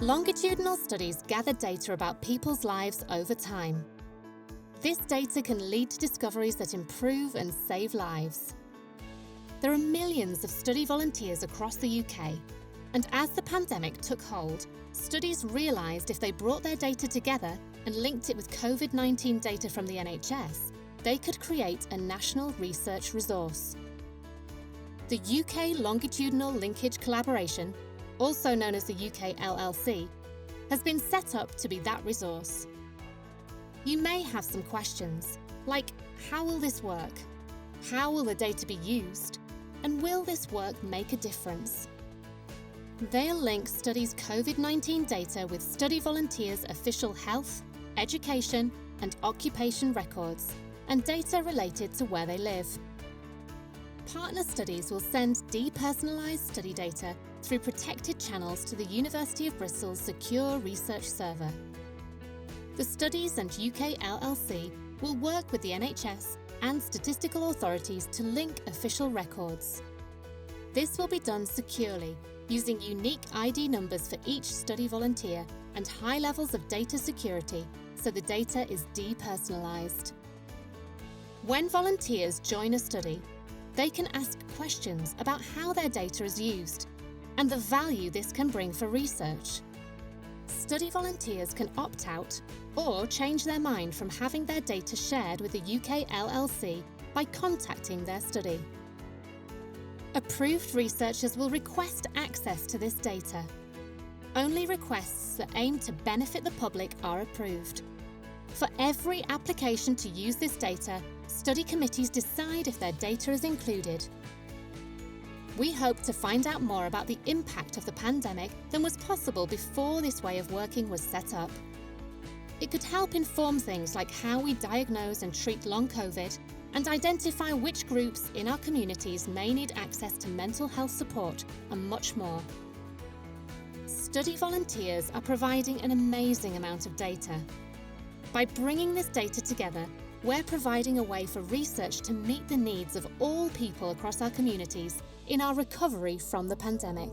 Longitudinal studies gather data about people's lives over time. This data can lead to discoveries that improve and save lives. There are millions of study volunteers across the UK, and as the pandemic took hold, studies realised if they brought their data together and linked it with COVID-19 data from the NHS, they could create a national research resource. The UK Longitudinal Linkage Collaboration, also known as the UKLLC, has been set up to be that resource. You may have some questions, like how will this work? How will the data be used? And will this work make a difference? They'll link studies' COVID-19 data with study volunteers' official health, education and occupation records, and data related to where they live. Partner studies will send depersonalised study data through protected channels to the University of Bristol's secure research server. The studies and UKLLC will work with the NHS and statistical authorities to link official records. This will be done securely, using unique ID numbers for each study volunteer and high levels of data security, so the data is depersonalised. When volunteers join a study, they can ask questions about how their data is used and the value this can bring for research. Study volunteers can opt out or change their mind from having their data shared with the UKLLC by contacting their study. Approved researchers will request access to this data. Only requests that aim to benefit the public are approved. For every application to use this data, study committees decide if their data is included. We hope to find out more about the impact of the pandemic than was possible before this way of working was set up. It could help inform things like how we diagnose and treat long COVID and identify which groups in our communities may need access to mental health support and much more. Study volunteers are providing an amazing amount of data. By bringing this data together, we're providing a way for research to meet the needs of all people across our communities in our recovery from the pandemic.